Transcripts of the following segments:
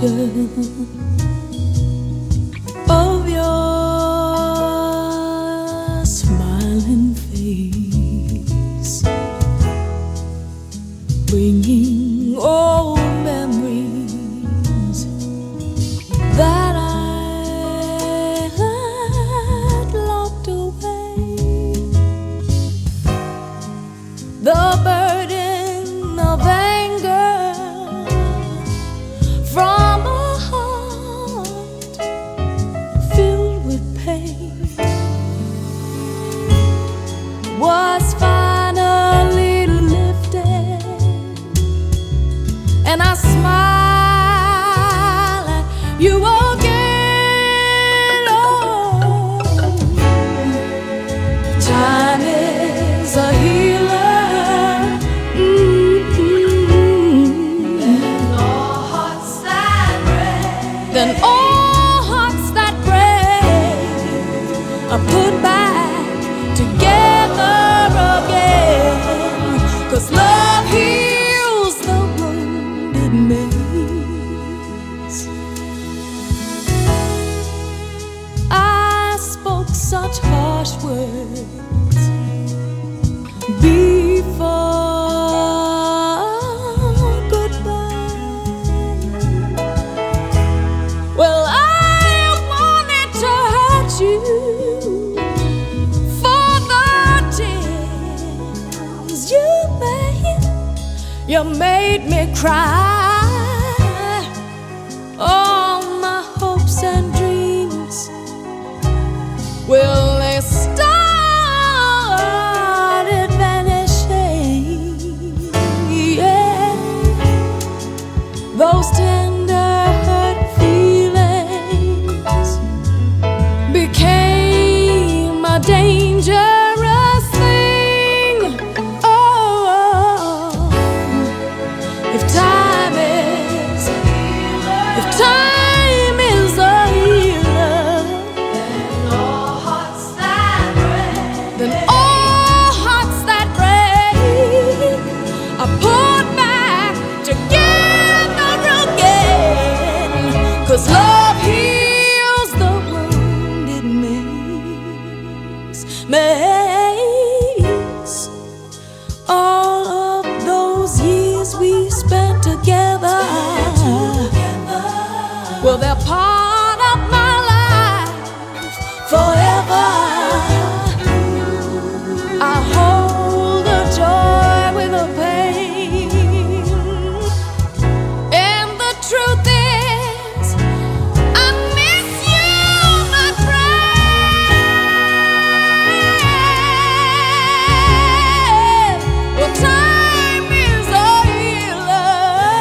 reflection of your smiling face, bringing old memories that I had locked away. The burden of anger from a heart filled with pain was finally lifted, and I smile at you again. Oh, time is a healer. Then all hearts that break are put back together again. 'Cause love heals the wounded makes. I spoke such harsh words before goodbye. Well, I wanted to hurt you for the tears you made. You made me cry. All my hopes and dreams, well, they started vanishing. Yeah, those tender hurt feelings became a dangerous thing. Oh, if time is a healer, then all hearts that break are put back together again. 'Cause love heals the wounded makes. All of those years we spent together, well, they're part of my life forever. I hold the joy with the pain, and the truth is, I miss you, my friend. Well, time is a healer.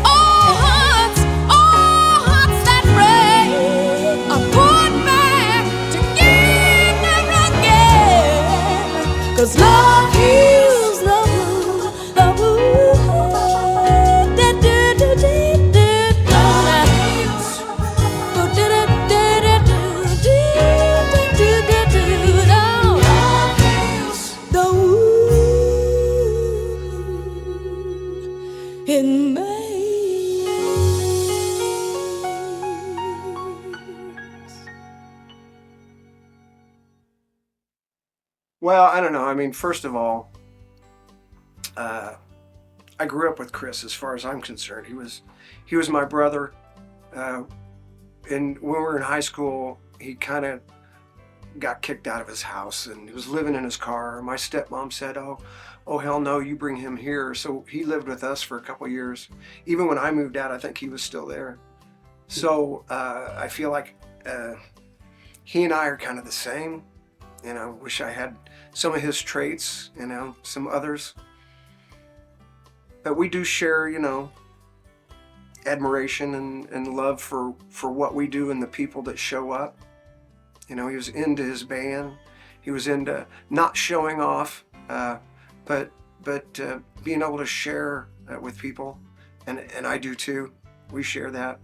All hearts that break are put back together again. 'Cause love heals the wound, the wound. The wound in me. Well, I don't know. I mean, first of all, I grew up with Chris. As far as I'm concerned, he was my brother. And when we were in high school, he kind of got kicked out of his house, and he was living in his car. My stepmom said, "Oh, hell no, you bring him here." So he lived with us for a couple of years. Even when I moved out, I think he was still there. So I feel like he and I are kind of the same. And I wish I had some of his traits, some others. But we do share, admiration and love for what we do and the people that show up. He was into his band. He was into not showing off, but being able to share with people. And I do too. We share that.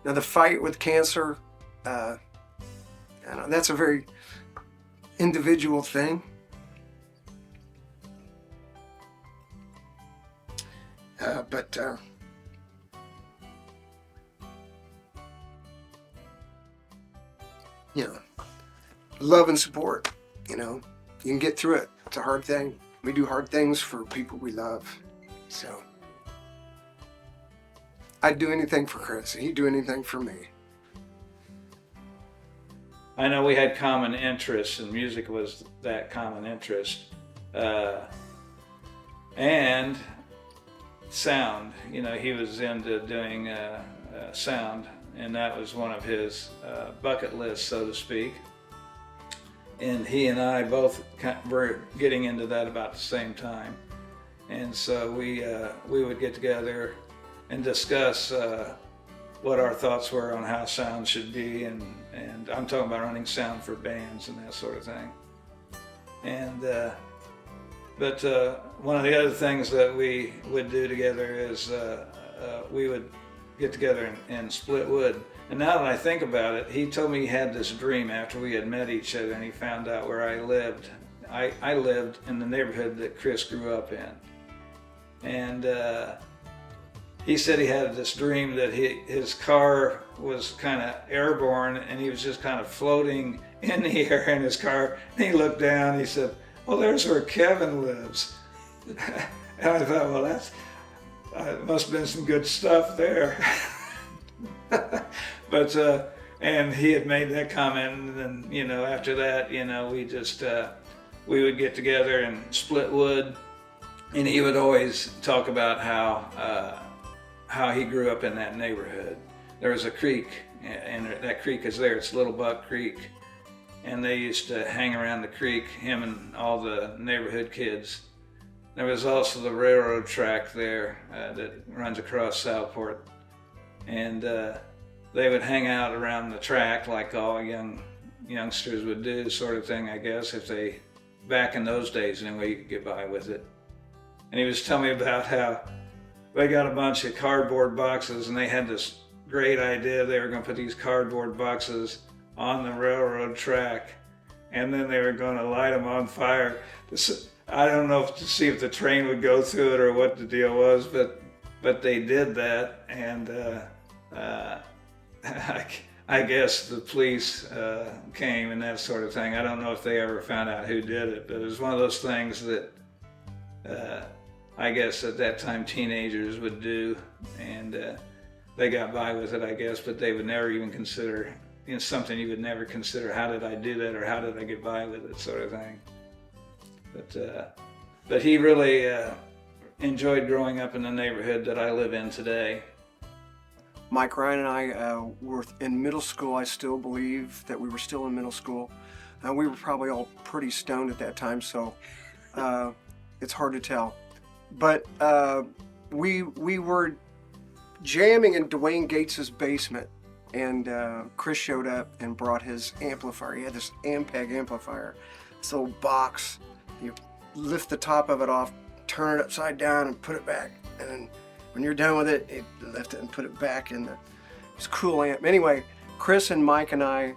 Now the fight with cancer, that's a very individual thing. But love and support. You know, you can get through it. It's a hard thing. We do hard things for people we love. So I'd do anything for Chris. He'd do anything for me. I know we had common interests, and music was that common interest. And sound, you know, he was into doing sound, and that was one of his bucket lists, so to speak. And he and I both were getting into that about the same time. And so we would get together and discuss what our thoughts were on how sound should be, and I'm talking about running sound for bands and that sort of thing. And but one of the other things that we would do together is we would get together and split wood. And now that I think about it, he told me he had this dream after we had met each other and he found out where I lived. I lived in the neighborhood that Chris grew up in. And he said he had this dream that his car was kind of airborne and he was just kind of floating in the air in his car. And he looked down and he said, "Well, there's where Kevin lives." And I thought, well, that's must have been some good stuff there. But and he had made that comment, and then, you know, after that, you know, we just we would get together and split wood, and he would always talk about how he grew up in that neighborhood. There was a creek, and that creek is there. It's Little Buck Creek, and they used to hang around the creek, him and all the neighborhood kids. There was also the railroad track there that runs across Southport, and they would hang out around the track like all youngsters would do, sort of thing, I guess, if they, back in those days anyway, you could get by with it. And he was telling me about how they got a bunch of cardboard boxes, and they had this great idea. They were going to put these cardboard boxes on the railroad track, and then they were going to light them on fire. I don't know to see if the train would go through it or what the deal was, but they did that, and I guess the police came and that sort of thing. I don't know if they ever found out who did it, but it was one of those things that I guess at that time teenagers would do, and they got by with it, I guess, but they would never even consider, you know, something you would never consider, how did I do that or how did I get by with it, sort of thing. But he really enjoyed growing up in the neighborhood that I live in today. Mike, Ryan, and I were in middle school. I still believe that we were still in middle school. We were probably all pretty stoned at that time, so it's hard to tell. But we were jamming in Dwayne Gates's basement, and Chris showed up and brought his amplifier. He had this Ampeg amplifier, this little box. You lift the top of it off, turn it upside down, and put it back. And then when you're done with it, you lift it and put it back in the. It's a cool amp. Anyway, Chris and Mike and I,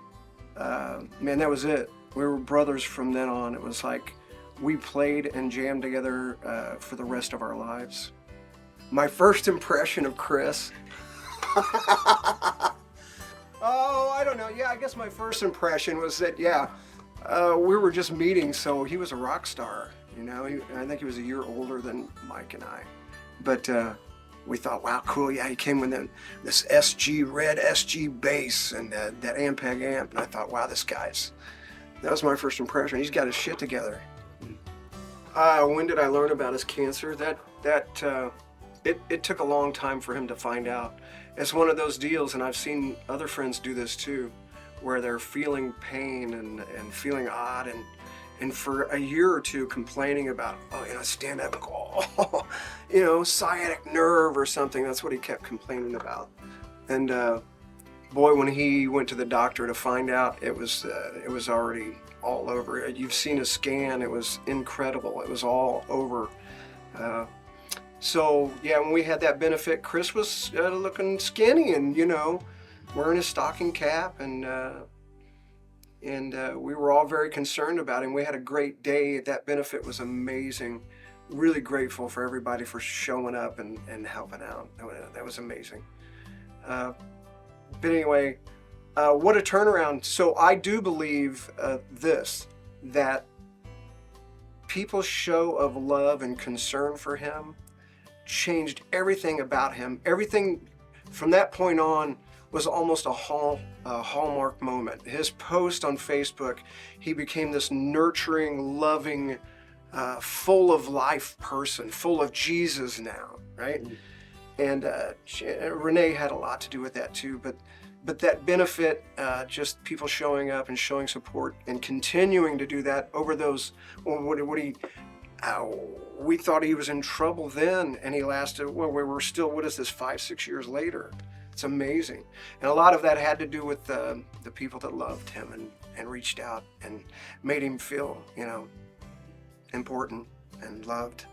man, that was it. We were brothers from then on. It was like we played and jammed together for the rest of our lives. My first impression of Chris. Oh, I don't know. Yeah, I guess my first impression was that, yeah, we were just meeting, so he was a rock star. You know, I think he was a year older than Mike and I. But we thought, wow, cool. Yeah, he came with this red SG bass and that Ampeg amp. And I thought, wow, that was my first impression. He's got his shit together. When did I learn about his cancer? It took a long time for him to find out. It's one of those deals, and I've seen other friends do this too, where they're feeling pain and feeling odd, and for a year or two complaining about, stand up and go, oh, sciatic nerve or something. That's what he kept complaining about. And boy, when he went to the doctor to find out, it was already all over. You've seen a scan. It was incredible. It was all over. So yeah, when we had that benefit, Chris was looking skinny and, wearing his stocking cap, and we were all very concerned about him. We had a great day. That benefit was amazing. Really grateful for everybody for showing up and helping out. That was amazing. But anyway, What a turnaround. So I do believe that people's show of love and concern for him changed everything about him. Everything from that point on was almost a hallmark moment. His post on Facebook, he became this nurturing, loving, full of life person, full of Jesus now, right? And Renee had a lot to do with that too, but that benefit, just people showing up and showing support and continuing to do that over those, we thought he was in trouble then, and he lasted, well, we were still, what is this, 5-6 years later? It's amazing. And a lot of that had to do with the people that loved him and reached out and made him feel, important and loved.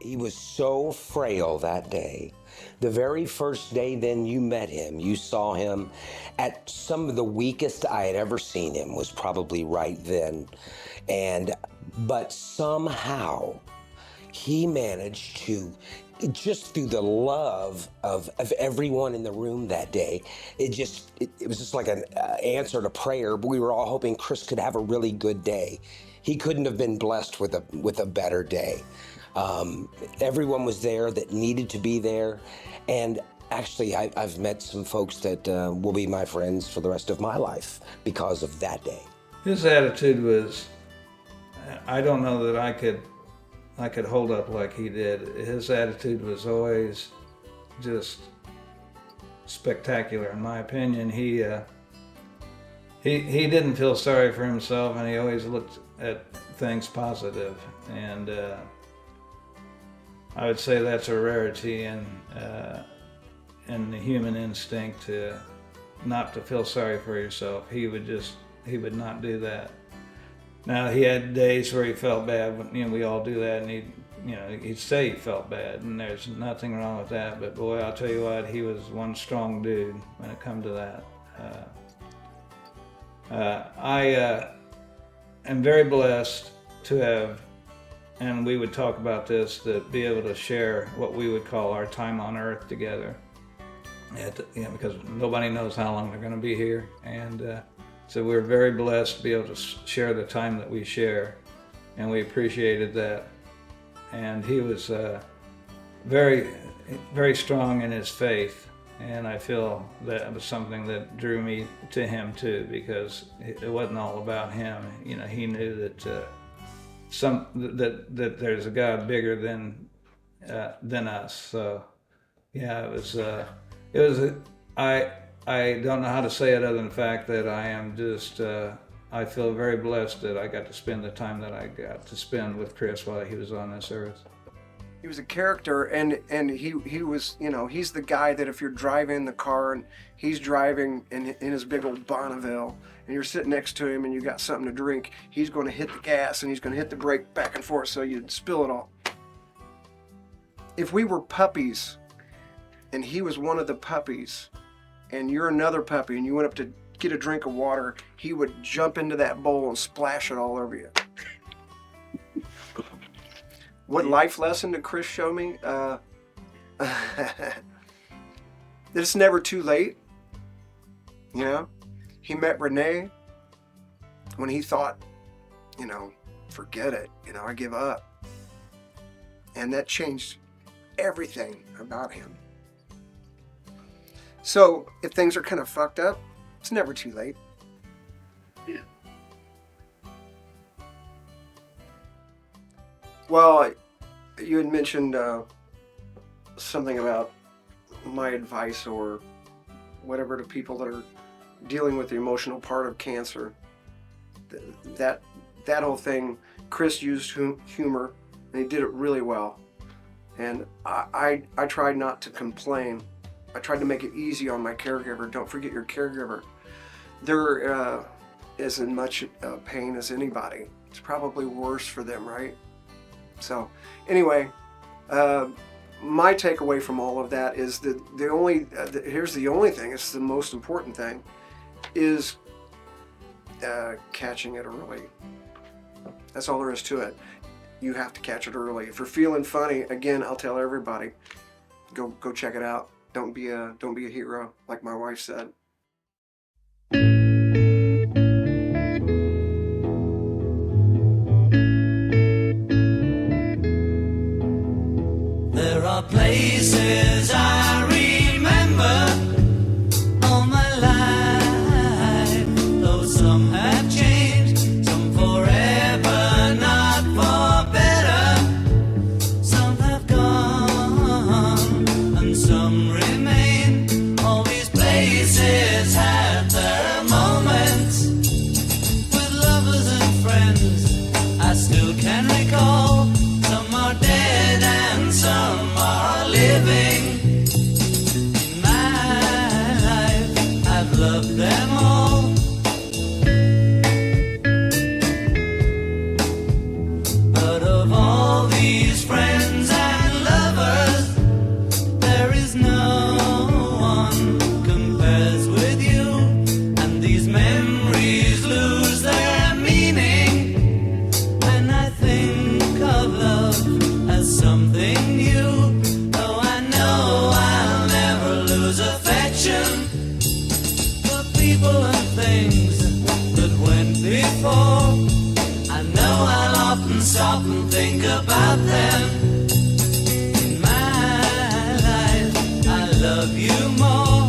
He was so frail that day. The very first day then you met him, you saw him at some of the weakest I had ever seen him, was probably right then. But somehow he managed to, just through the love of everyone in the room that day, it was just like an answer to prayer. But we were all hoping Chris could have a really good day. He couldn't have been blessed with a better day. Everyone was there that needed to be there. And actually, I've met some folks that will be my friends for the rest of my life because of that day. His attitude was, I don't know that I could hold up like he did. His attitude was always just spectacular, in my opinion. He didn't feel sorry for himself, and he always looked at things positive. And I would say that's a rarity in the human instinct not to feel sorry for yourself. He would not do that. Now, he had days where he felt bad, we all do that, and he'd say he felt bad, and there's nothing wrong with that, but boy, I'll tell you what, he was one strong dude when it come to that. I am very blessed to have, and we would talk about this, to be able to share what we would call our time on earth together. Because nobody knows how long they're going to be here, and so we're very blessed to be able to share the time that we share, and we appreciated that. And he was very, very strong in his faith, and I feel that was something that drew me to him too, because it wasn't all about him. He knew that that there's a God bigger than us. So yeah, it was. I don't know how to say it other than the fact that I am just, I feel very blessed that I got to spend the time that I got to spend with Chris while he was on this earth. He was a character, and he was, he's the guy that if you're driving the car and he's driving in his big old Bonneville and you're sitting next to him and you got something to drink, he's going to hit the gas and he's going to hit the brake back and forth so you'd spill it all. If we were puppies and he was one of the puppies and you're another puppy and you went up to get a drink of water, he would jump into that bowl and splash it all over you. What life lesson did Chris show me? That it's never too late. He met Renee when he thought, forget it, I give up. And that changed everything about him. So if things are kind of fucked up, it's never too late. Yeah. Well, you had mentioned something about my advice or whatever to people that are dealing with the emotional part of cancer. That whole thing, Chris used humor, and he did it really well. And I tried not to complain. I tried to make it easy on my caregiver. Don't forget your caregiver. They're as much pain as anybody. It's probably worse for them, right? So anyway, my takeaway from all of that is that here's the only thing, it's the most important thing, is catching it early. That's all there is to it. You have to catch it early. If you're feeling funny, again, I'll tell everybody, go check it out. Don't be a hero, like my wife said. are places I remember all my life, though some have changed, some forever, not for better. Some have gone and some remain. All these places have their moments with lovers and friends I still can recall. Some are dead and some are living. In my life, I've loved them all. But of all these friends and lovers, there is no one compares with you. And these memories lose their meaning when I think of love as something new. Though I know I'll never lose affection for people and things that went before. I know I'll often stop and think about them. In my life, I love you more.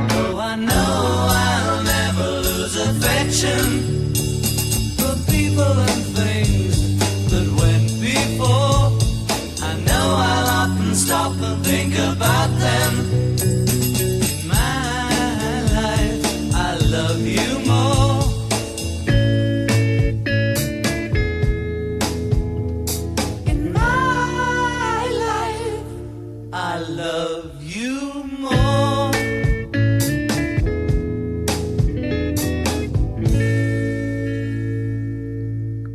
Though I know I'll never lose affection for people and things that went before. I know I'll often stop and think about them. In my life, I love you more. In my life, I love you more.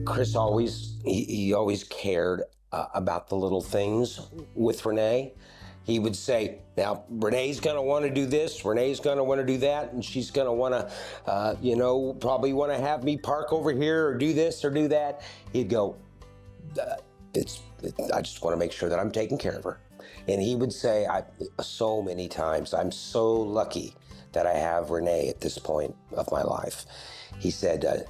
Chris he always cared about the little things with Renee. He would say, now Renee's gonna wanna do this, Renee's gonna wanna do that, and she's gonna wanna, probably wanna have me park over here or do this or do that. He'd go, I just wanna make sure that I'm taking care of her. And he would say, so many times, I'm so lucky that I have Renee at this point of my life. He said,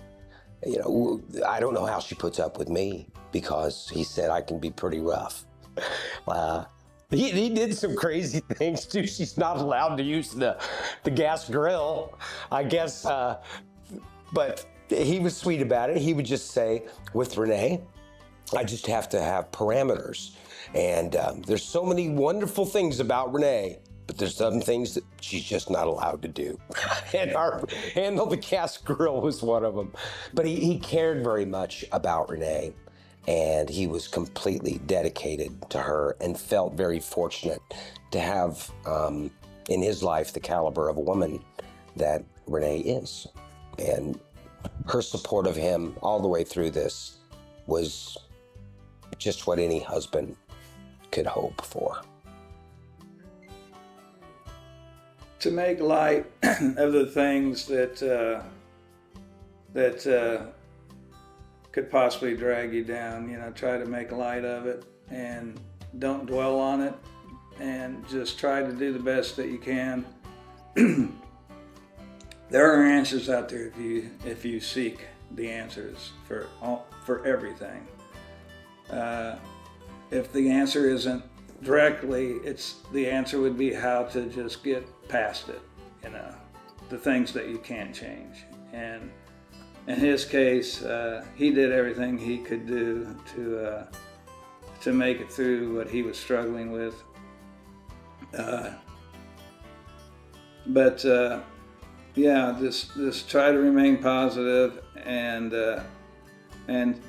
I don't know how she puts up with me, because he said I can be pretty rough. He did some crazy things too. She's not allowed to use the gas grill, I guess, but he was sweet about it. He would just say, with Renee, I just have to have parameters. And there's so many wonderful things about Renee, but there's some things that she's just not allowed to do. And handle the gas grill was one of them. But he cared very much about Renee, and he was completely dedicated to her and felt very fortunate to have in his life the caliber of a woman that Renee is. And her support of him all the way through this was just what any husband could hope for. To make light of the things that could possibly drag you down, try to make light of it and don't dwell on it, and just try to do the best that you can. There are answers out there if you seek the answers for everything. If the answer isn't directly, the answer would be how to just get past it, the things that you can't change. And in his case, he did everything he could do to make it through what he was struggling with. Just try to remain positive and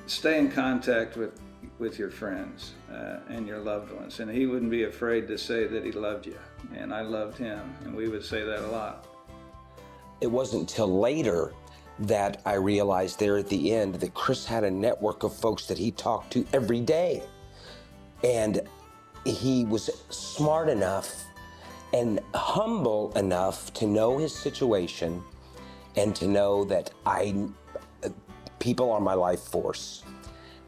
stay in contact with your friends and your loved ones. And he wouldn't be afraid to say that he loved you, and I loved him, and we would say that a lot. It wasn't until later that I realized there at the end that Chris had a network of folks that he talked to every day. And he was smart enough and humble enough to know his situation and to know that people are my life force.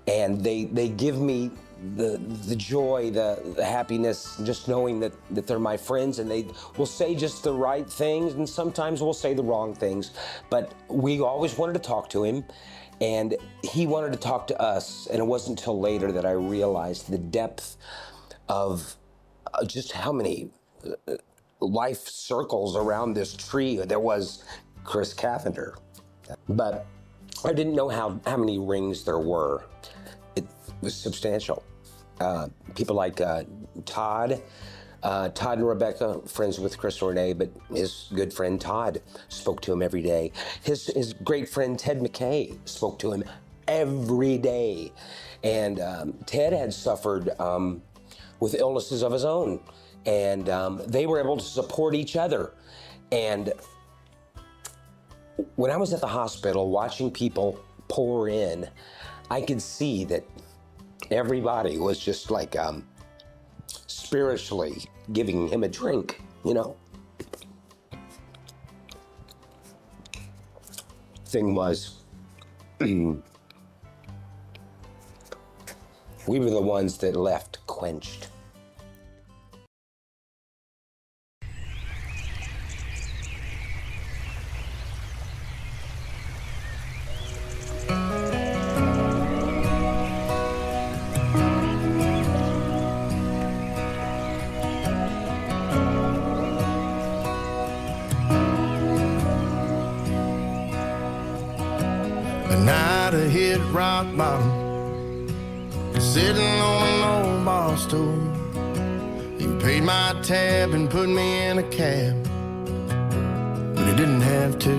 and they give me the joy, the happiness, just knowing that they're my friends, and they will say just the right things, and sometimes we'll say the wrong things. But we always wanted to talk to him, and he wanted to talk to us. And it wasn't until later that I realized the depth of just how many life circles around this tree there was Chris Cavender. But I didn't know how many rings there were. It was substantial. People like Todd and Rebecca, friends with Chris Ornay, but his good friend Todd spoke to him every day. His great friend Ted McKay spoke to him every day. And Ted had suffered with illnesses of his own, and they were able to support each other. And when I was at the hospital watching people pour in, I could see that everybody was just like spiritually giving him a drink, you know? Thing was, we were the ones that left quenched. The night I hit rock bottom, sitting on an old bar stool. He paid my tab and put me in a cab, but he didn't have to,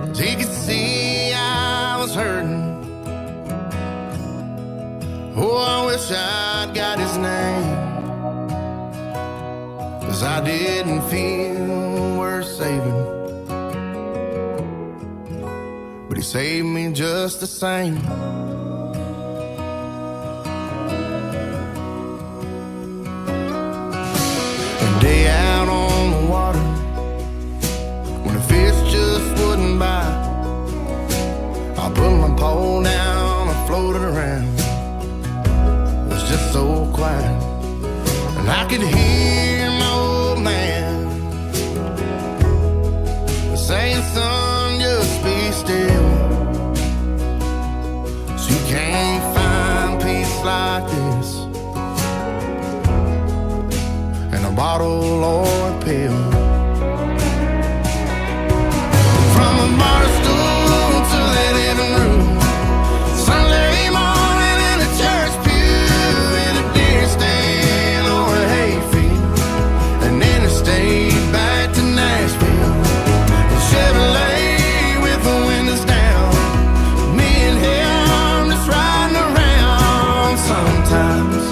'cause he could see I was hurting. Oh, I wish I'd got his name, 'cause I didn't feel worth saving, but he saved me just the same. A day out on the water, when the fish just wouldn't bite, I put my pole down and floated around. It was just so quiet, and I could hear my old man saying, "Son, just be still. So you can't find peace like this in a bottle or a pill." From the bar stool to the living room, Sunday morning in a church pew, in a deer stand or a hayfield, an interstate back to Nashville, a Chevrolet with the windows down, me and him just riding around. Sometimes,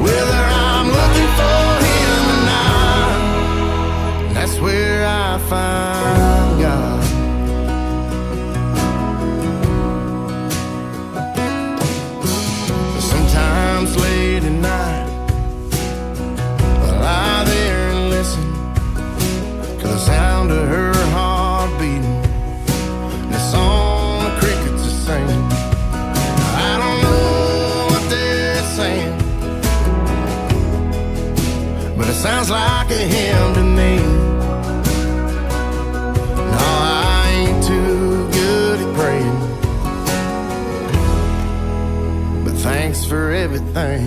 whether I'm looking for him or not, that's where I find God. Sometimes late at night, I lie there and listen to the sound of her heart beating, and the song the crickets are singing. I don't know what they're saying, but it sounds like a hymn to me. No, I ain't too good at praying, but thanks for everything.